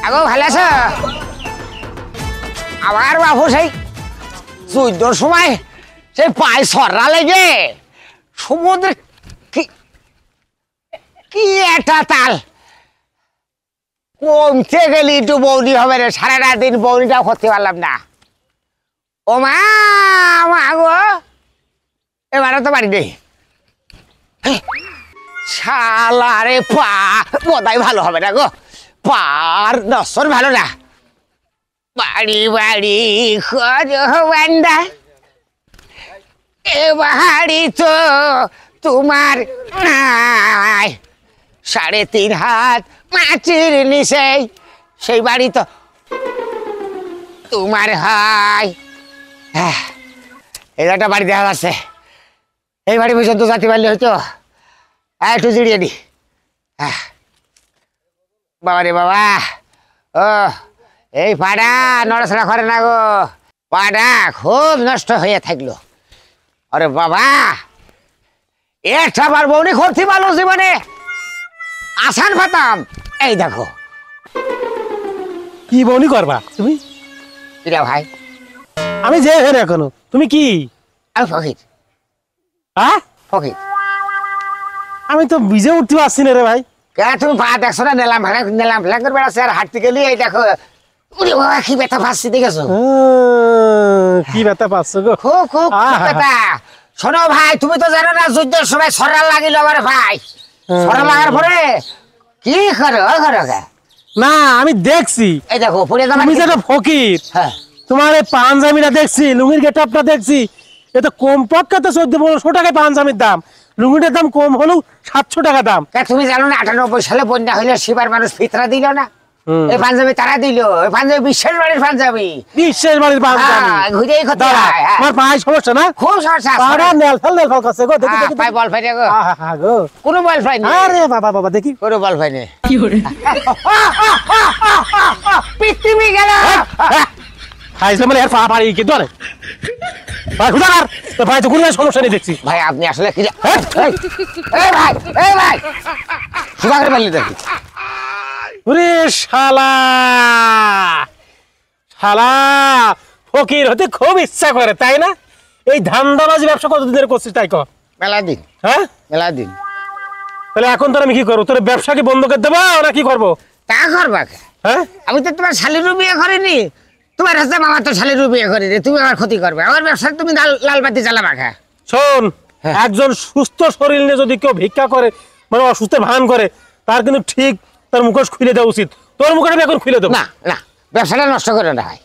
আগো ভালো আছো? আবার বাবু সেই যুদ্ধর সময় সেই পায়ে সররা লেগে সমুদ্রে কি একটা তাল কমতে গেলি একটু বৌনি হবে রে, সারাটা দিন বৌনিটাও করতে পারলাম না। ও মা গো, এবারে তো বাড়ি নেই। শালারে পা বোধহয় ভালো হবে না গো, পার দর্শন ভালো না। বাড়ি বাড়ি খোঁজা এ বাড়ি তো তোমার নাই, 3.5 হাত মাটির নিচে সেই বাড়ি তো তোমার হয়। এই একটা বাড়ি দেখা যাচ্ছে, এই বাড়ি পর্যন্ত যাতে পারলে হয়তো একটু জিড়িয়ে দি। বাবা রে বাবা, ও এই পাড়া নড়াচড়া করে না গো, পাড়া খুব নষ্ট হয়ে থাকলো। আরে বাবা, একটা বার বউনি করতে পারলো জীবনে আসান পাতাম। এই দেখো কি বউনি করবা তুমি? কিরা ভাই? আমি যে হের এখনো, তুমি কি? আমি ফকির। হ্যাঁ ফকির? আমি তো বিজে উঠতে পারছি না রে ভাই। কে তুমি পা দেখছো না? নেলাম ফেলা করে বেড়াচ্ছে আর হাঁটতে গেলি এই দেখো। ওরে বাবা কি ব্যথা পাচ্ছি দেখেছো? কি ব্যথা পাচ্ছ গো? খুব খুব ব্যথা। শোনো ভাই, তুমি তো জানো না যুদ্ধের সময় সরা লাগিল আমার ভাই। সরা লাগার পরে কি করো? না আমি দেখছি, এই দেখো পড়ে যাবে। তুমি যেটা ফকির, হ্যাঁ তোমার এই পাঞ্জাবিটা দেখছি, লুঙ্গির গেটআপটা দেখছি, এটা কমপক্ষে তো 1400 টাকায় পাঞ্জাবির দাম, লুঙ্গিটার দাম কম হলেও 700 টাকা দাম। তুমি জানো না 98 সালে বন্যা হইলে শিবার মানুষ ফিতরা দিল না? এই পাঞ্জাবি তারা দিল। এই পাঞ্জাবি বিশ্বের বাড়ির পাঞ্জাবি, বিশ্বের বাড়ির পাঞ্জাবি। ঘুরেই ক্ষতি হয়। আমার পায়ে সমস্যা না? খুব সমস্যা। পাড়া নেলফাল করছে গো, দেখি দেখি। পাই বল ফাই গো। গো কোনো বল ফাই নেই। আরে বাবা বাবা দেখি, কোনো বল ফাই নেই। কি করে পৃথিবী গেল খাইছে মানে এর পা পাড়ি কি ধরে ভাই? খুদার তো ভাই তো কোনো সমস্যা নেই দেখছি। ভাই আপনি আসলে কি এই ভাই সুধাকর বললি দেখি। ওরে শালা শালা, ফকির হতে খুব ইচ্ছা করে তাই না? এই ধান্দাবাজি ব্যবসা কতদিনের করছিস তাই কর? মেলা দিন। হ্যাঁ মেলা দিন। তাহলে এখন তোর আমি কি করবো? তোর ব্যবসা কি বন্ধ করে দেবো না কি করবো? তা করবা? হ্যাঁ আমি তো তোমার শালিরও বিয়ে করিনি, তোমার হাতে মামা তো শালিরও বিয়ে করিনি। তুমি আমার ক্ষতি করবে, আমার ব্যবসা তুমি লাল বাতি জ্বালাবা খা। শোন, একজন সুস্থ শরীর নিয়ে যদি কেউ ভিক্ষা করে, মানে অসুস্থ ভান করে, তার কিন্তু ঠিক তার মুখোশ খুলে দেওয়া উচিত। তোর মুখোশ আমি এখন খুলে দেবো না? না, ব্যবসাটা নষ্ট করে না ভাই।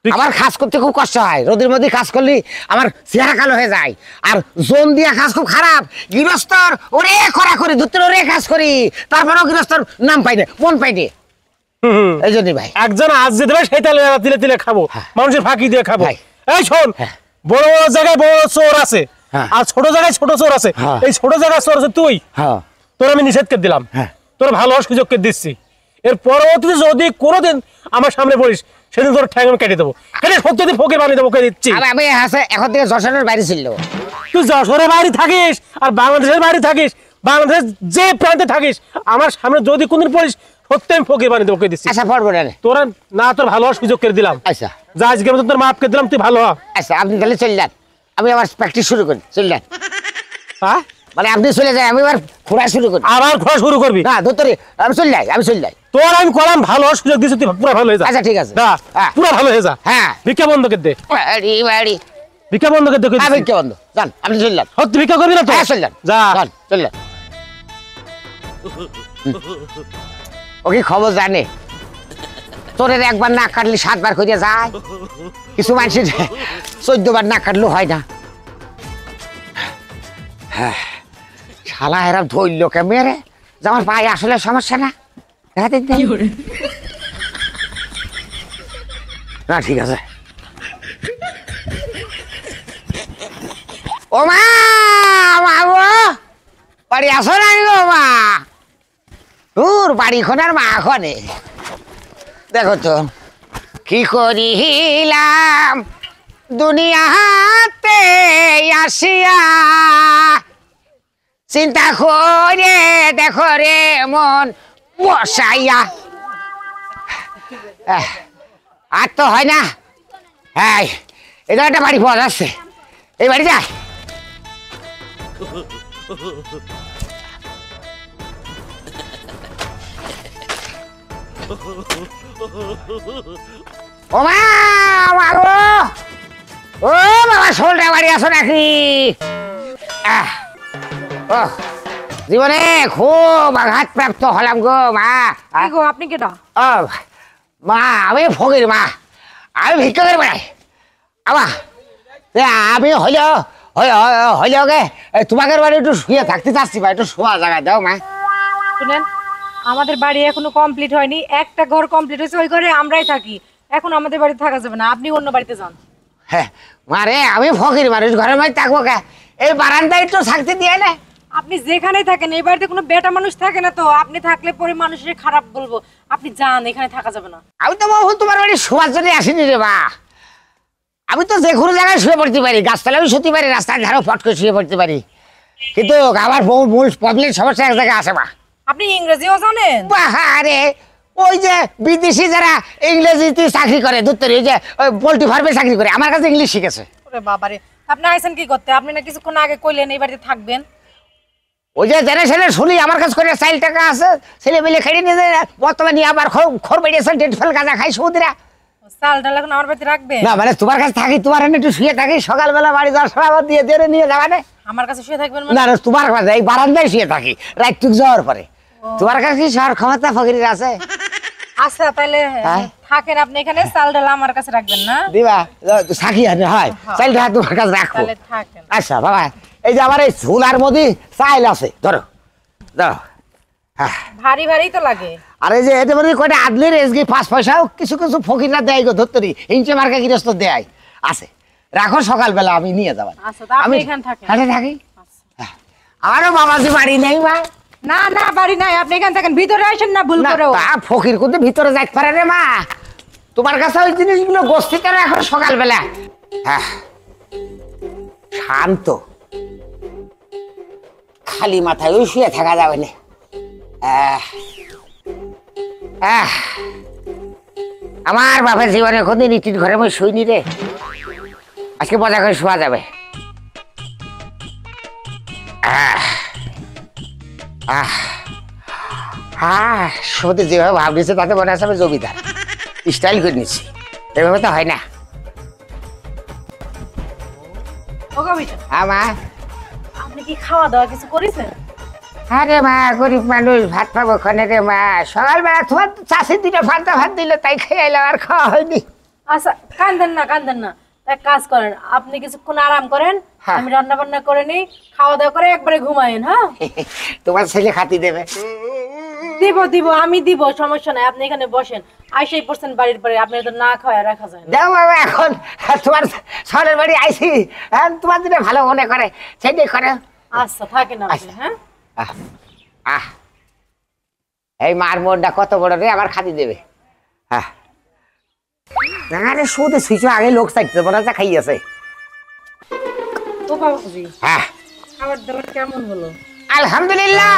আমার কাজ করতে খুব কষ্ট হয়, রোদের মধ্যে কাজ করলে আমার চেহারা কালো হয়ে যায়। আর জোন দিয়া কাজ খুব খারাপ। গৃহস্থর ওরে করা করি, ধরতে ওরে কাজ করি, তারপরেও গৃহস্থর নাম পাইনি, মন পাইনি। এই জন্যই ভাই একজন আজ যেতে পারে সেই তালে তিলে তিলে খাবো, মানুষের ফাঁকি দিয়ে খাবো। এই শোন, বড় বড় জায়গায় বড় চোর আছে আর ছোট জায়গায় ছোট চোর আছে। এই ছোট জায়গায় চোর আছে তুই, তোর আমি নিষেধ করে দিলাম, তোর ভালো সুযোগ করে দিচ্ছি। এর পরবর্তীতে যদি কোনোদিন আমার সামনে পড়িস, সেদিন তোর ঠ্যাং আমি কেটে দেবো, কেটে সত্যি ফকির বানিয়ে দেবো, কে দিচ্ছি। আমি এখন থেকে যশোরের বাইরে ছিল। তুই যশোরের বাইরে থাকিস আর বাংলাদেশের বাইরে থাকিস, বাংলাদেশের যে প্রান্তে থাকিস, আমার সামনে যদি কোনদিন পড়িস, সত্যি আমি ফকির বানিয়ে দেবো, কে দিচ্ছি। আচ্ছা পড়বো না তোর না, তোর ভালো সুযোগ করে দিলাম। আচ্ছা যা আজকে তোর মাফ করে দিলাম, তুই ভালো হ। আচ্ছা আপনি তাহলে চলে যান, আমি আবার প্র্যাকটিস শুরু করি। চলে যান। হ্যাঁ মানে আপনি চলে যায়, আমি এবার ঘোরা শুরু করি। আবার ঘোরা শুরু করবি? না ধরে আমি চলে যাই। তোর আমি কলাম ভালো সুযোগ দিচ্ছি, তুই পুরো ভালো হয়ে যা। আচ্ছা ঠিক আছে, পুরো ভালো হয়ে যা। হ্যাঁ ভিক্ষা বন্ধ করে দে, ভিক্ষা বন্ধ করে দে। ভিক্ষা বন্ধ, যান আপনি চলে যান। সত্যি ভিক্ষা করবি না তো? হ্যাঁ চলে যান, যা চলে যান। ও কি খবর জানে? তোরের একবার নাক কাটলে 7 বার করে যায়, কিছু মানুষের 14 বার নাক কাটলেও হয় না। হ্যাঁ শালা এরা ধরল কে মেরে, যে আমার পায়ে আসলে সমস্যা না। না ঠিক আছে। ও মা গো, বাড়ি আসো না গো মা? তোর বাড়ি খোনার মা খনে দেখো তো কি করিলাম দুনিয়াতে আসিয়া চিন্তা করে দেখো রে মন বসাইয়া। আর তো হয় না। হ্যাঁ, এটা একটা বাড়ি পাওয়া যাচ্ছে, এই বাড়ি যায়। ও মা, ও বাবা, শোলটা বাড়ি আসো নাকি? ও জীবনে খুব আঘাতপ্রাপ্ত হলাম গো মা। গো আপনি কেটা? ও মা, আমি ফকির মা, আমি ভিক্ষা করে বেড়াই। আমি হইলেও গে তোমাদের বাড়ি একটু শুয়ে থাকতে চাচ্ছি মা, একটু শোয়া জায়গা দাও মা। শুনেন, আমাদের বাড়ি এখনো কমপ্লিট হয়নি, একটা ঘর কমপ্লিট হয়েছে, ওই ঘরে আমরাই থাকি। এখন আমাদের বাড়িতে থাকা যাবে না, আপনি অন্য বাড়িতে যান। হ্যাঁ মারে, আমি ফকির মানুষ, ঘরের মধ্যে থাকবো কে? এই বারান্দায় একটু থাকতে দিয়ে না। আপনি যেখানেই থাকেন, এই বাড়িতে কোনো বেটা মানুষ থাকে না তো, আপনি থাকলে পরে মানুষের খারাপ বলবো। আপনি যান, এখানে থাকা যাবে না। আমি তো বহু তোমার বাড়ি শোয়ার জন্য আসিনি রে মা। আমি তো যে কোনো জায়গায় শুয়ে পড়তে পারি, গাছতলায় শুতে পারি, রাস্তার ধারেও ফট করে শুয়ে পড়তে পারি, কিন্তু আমার মূল প্রবলেম সমস্যা এক জায়গায় আছে মা। আপনি ইংরেজিও জানেন? বাহারে, ওই যে বিদেশি যারা ইংরেজিতে চাকরি করে, ধরতে ওই যে পোল্ট্রি ফার্মে চাকরি করে, আমার কাছে ইংলিশ শিখেছে। ওরে বাবারে, আপনি আইছেন কি করতে? আপনি না কিছুক্ষণ আগে কইলেন এই বাড়িতে থাকবেন। ওই যে জেনারেশনে শুনি আমার কাছে করে 4 টাকা আছে, ছেলে মেলে খেয়ে নিয়ে যায়, বর্তমানে আবার খোর বেরিয়েছে, ডেট ফেল গাঁজা খাই সৌদিরা। চাল ডাল এখন আমার বাড়িতে রাখবেন না মানে তোমার কাছে থাকি, তোমার একটু শুয়ে থাকি, সকালবেলা বাড়ি যাওয়ার সময় আবার দিয়ে দিয়ে নিয়ে যাবা না। আমার কাছে শুয়ে থাকবেন না না, তোমার কাছে এই বারান্দায় শুয়ে থাকি রাত টুক যাওয়ার পরে। তোমার কাছে কি শহর ক্ষমতা ফকিরের আছে? আচ্ছা তাহলে থাকেন আপনি এখানে, চাল ডাল আমার কাছে রাখবেন না? দিবা সাকি হয়, চাইল তোমার কাছে রাখবো। তাহলে থাকেন। আচ্ছা বাবা, এই যে আমার এই ঝুলার মধ্যে চাইল আছে, ধরো ধরো। ভারী ভারী তো লাগে। আর এই যে এটা মানে কয়টা আদলির এসগি 5 পয়সাও কিছু কিছু ফকিররা দেয় গো, ধরতরি হিংচে মার্কা গৃহস্থ দেয় আছে, রাখো, সকালবেলা আমি নিয়ে যাবো। আচ্ছা তা আপনি এখানে থাকেন। হ্যাঁ থাকি। আমারও বাবাজি বাড়ি নেই মা। না না, বাড়ি নাই, আপনি এখানে থাকেন, ভিতরে আসেন না ভুল না, করেও। তা ফকির কিন্তু ভিতরে যাইতে পারে রে মা, তোমার কাছে ওই জিনিসগুলো গোষ্ঠী করে এখন সকালবেলা। হ্যাঁ, শান্ত, খালি মাথায় ওই শুয়ে থাকা যাবে না। আমার বাপের জীবনে কোনদিন ইটির ঘরে মই শুইনি রে, আজকে মজা করে শোয়া যাবে। সত্যি যেভাবে ভাব নিচ্ছে তাতে মনে আছে আমি জমিদার স্টাইল করে নিচ্ছি, এভাবে তো হয় না। মা, আপনি কি খাওয়া দাওয়া কিছু করেছেন? আরে মা, গরিব মানুষ, ভাত পাবো খানে রে মা। সকালবেলা তোমার চাষের দিনে ফান্তা ভাত দিল, তাই খেয়ে এলাম, আর খাওয়া হয়নি। আচ্ছা কান্দেন না, কান্দেন না, এক কাজ করেন, আপনি কিছুক্ষণ আরাম করেন, আমি রান্না বান্না করে নিই, খাওয়া দাওয়া করে একবারে ঘুমায়েন। হ্যাঁ, তোমার ছেলে খাতি দেবে। দিব দিব, আমি দিব, সমস্যা নাই, আপনি এখানে বসেন। আইসাই পড়ছেন বাড়ির পরে, আপনি তো না খাওয়া রাখা যায় না। যাও বাবা, এখন তোমার ছেলের বাড়ি আইসি, হ্যাঁ তোমার দিনে ভালো মনে করে সেটাই করে। আচ্ছা থাকেন আপনি। হ্যাঁ, এই মার মনটা কত বড় রে, আমার খাতি দেবে। হ্যাঁ, শুধু সুইচ আগে লোক চাইতে মনে হচ্ছে খাইয়াছে। ও বাবুজি, হ্যাঁ, খাবার দাবার কেমন হলো? আলহামদুলিল্লাহ,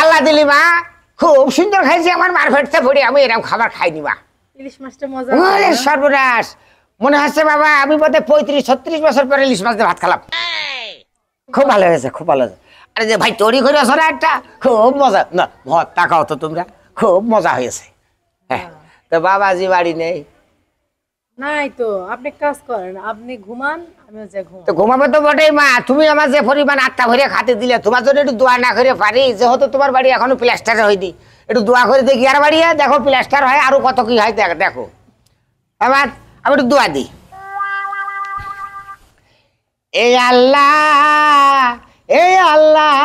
আল্লাহ দিলি মা, খুব সুন্দর খাইছি। আমার মার ফেটতে পড়ি, আমি এরকম খাবার খাইনি মা। ইলিশ মাছটা মজা। ওরে সর্বনাশ, মনে হচ্ছে বাবা আমি বোধহয় 35-36 বছর পরে ইলিশ মাছ দিয়ে ভাত খেলাম। খুব ভালো হয়েছে, খুব ভালো হয়েছে। আরে যে ভাই তৈরি করে আসো না একটা, খুব মজা। না মত তাকাও তো তোমরা, খুব মজা হয়েছে। হ্যাঁ, তো বাবাজি বাড়ি নেই? নাই তো, আপনি কাজ করেন, আপনি ঘুমান, আমি যে তো ঘুমাবে তো বটেই মা। তুমি আমার যে পরিমাণ আটটা ভরে খাতে দিলে, তোমার জন্য একটু দোয়া না করে পারি? যেহেতু তোমার বাড়ি এখনো প্লাস্টার হয়নি, একটু দোয়া করে দেখি আর বাড়ি দেখো প্লাস্টার হয়, আরো কত কি হয় দেখো। আমার আমি একটু দোয়া দিই। এই আল্লাহ, এই আল্লাহ,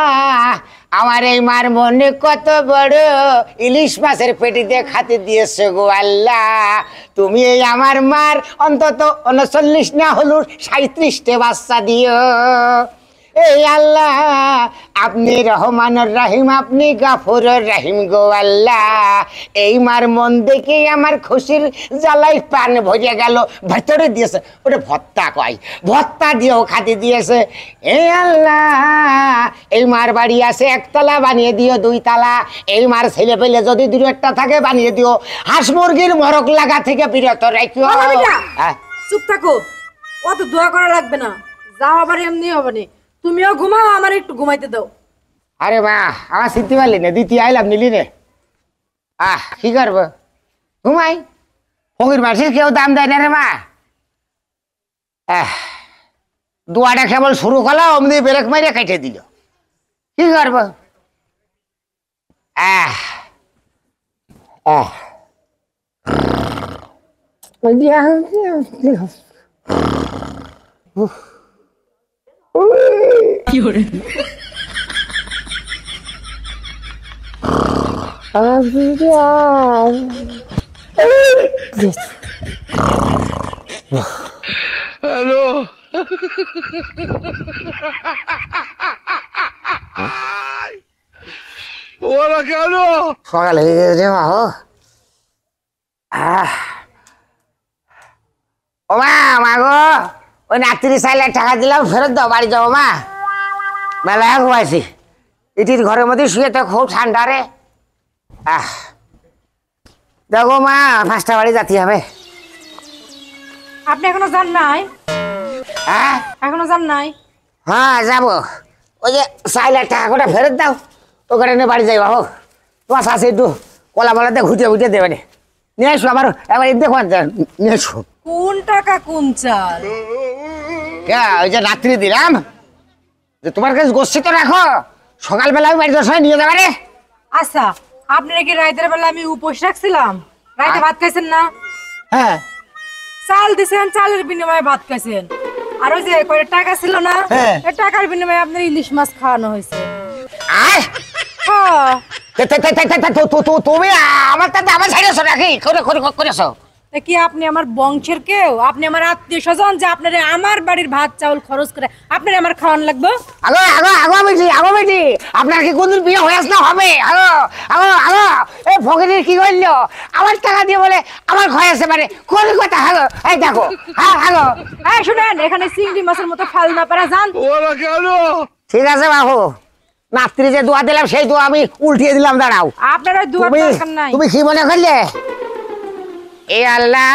আমার এই মার মনে কত বড় ইলিশ মাছের পেটিতে খাতে দিয়েছে গো আল্লাহ। তুমি এই আমার মার অন্তত 39 না হলো 37টে বাচ্চা দিও। এই আল্লাহ আপনি রহমানুর রাহিম, আপনি গাফুরুর রাহিম গো আল্লাহ। এই মার মন দেখে আমার খুশির জ্বালাই প্রাণ ভরে গেল। ভেতরে দিয়েছে ওটা ভত্তা কয়, ভত্তা দিয়েও খাতে দিয়েছে। এই আল্লাহ এই মার বাড়ি আছে একতলা, বানিয়ে দিও 2 তালা। এই মার ছেলে পেলে যদি 2-1টা থাকে বানিয়ে দিও। হাঁস মুরগির মরক লাগা থেকে বিরত রাখিও। চুপ থাকো, অত দোয়া করা লাগবে না, যাও আবার এমনি হবে না। তুমিও ঘুমাও, আমার একটু ঘুমাইতে দাও। আরে মা আমার চিনতে পারলি না, দিতি আইলাম নিলি রে। কি করবো, ঘুমাই। ফকির মাসির কেউ দাম দেয় না রে মা। দোয়াটা কেবল শুরু করলো অমনি ব্রেক মারে কেটে দিল। কি করবো? হ্যালো ওরা কেন সকাল হয়ে গেছে মা। ও মা, মা গো, ওই নাতির চাইলে টাকা দিলাম, ফেরত দাও, বাড়ি যাবো মা। মেলায় ঘুমাইছি, ইটির ঘরের মধ্যে শুয়ে তো খুব ঠান্ডা রে। দেখো মা 5টা বাড়ি যেতে হবে। আপনি এখনো যান নাই? এখনো যান নাই? হ্যাঁ যাবো। ওই যে চাইলে টাকা কোটা ফেরত দাও, ওখানে নিয়ে বাড়ি যাইবা। হোক তোমার শাশি একটু কলা মলাতে ঘুটিয়ে ঘুটিয়ে দেবে, নিয়ে এসো। আবার এবার দেখো নিয়ে এসো। কোন টাকা কোন চাল? ওই যে রাত্রি দিলাম, যে তোমার কাছে গোষ্ঠী তো রাখো, সকালবেলা আমি বাড়ি 10 সময় নিয়ে যাবে রে। আচ্ছা, আপনারা কি রাতের বেলা আমি উপোস রাখছিলাম? রাতে ভাত খাইছেন না? হ্যাঁ চাল দিছেন, চালের বিনিময়ে ভাত খাইছেন। আর ওই যে কয়টা টাকা ছিল না, এই টাকার বিনিময়ে আপনার ইলিশ মাছ খাওয়ানো হয়েছে। তুমি আমার তাতে আমার ছাড়িয়েছো নাকি? করেছো কি আপনি আমার বংশের কেউ? আপনি আমার আত্মীয় স্বজন যে আপনারা আমার বাড়ির ভাত চাউল খরচ করে আপনারা আমার খাওয়ান লাগবে? আপনার কি কোনদিন বিয়ে হয়ে আসলে হবে? এই ফকিরের কি করলো? আমার টাকা দিয়ে বলে আমার খয়াছে, মানে কোন কথা? এই দেখো, শুনেন, এখানে চিংড়ি মাছের মতো ফাল না পারা যান। ওরা কেন? ঠিক আছে বাবু, নাত্রী যে দোয়া দিলাম সেই দোয়া আমি উল্টিয়ে দিলাম। দাঁড়াও, আপনারা দোয়া দরকার নাই। তুমি কি মনে করলে? এ আল্লাহ,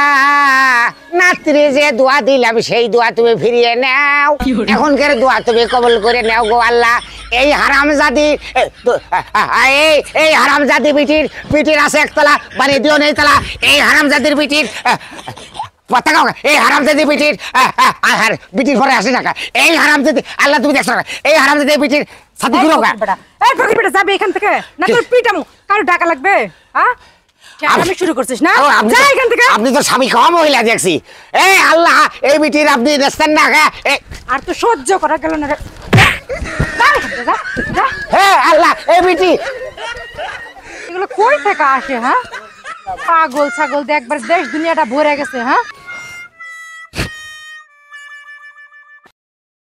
নাত্রী যে দোয়া দিলাম সেই দোয়া তুমি ফিরিয়ে নাও। এখনকার দোয়া তুমি কবুল করে নাও গো আল্লাহ। এই হারামজাদি, এই হারামজাদি বিটির আছে একতলা, বানিয়ে দিও নেই তলা। এই হারামজাদির বিটির পতাকা, এই হারামজাদি বিটির ঘরে আসে টাকা। এই হারামজাদি, আল্লাহ তুমি দেখছো না, এই হারামজাদি বিটির সাথে কি রোগা? এই ফকির বেটা যাবে এখান থেকে, না তোর পিটামু। কারো টাকা লাগবে? আমি শুরু করছিস না? যা এখান থেকে। আপনি তো স্বামী খাওয়া মহিলা দেখছি। এই আল্লাহ, এই বিটির আপনি দেখছেন না? আর তো সহ্য করা গেল না। হ্যাঁ আল্লাহ, এই বিটি এগুলো কই থেকে আসে? পাগল ছাগল দিয়ে একবার দেশ দুনিয়াটা ভরে গেছে।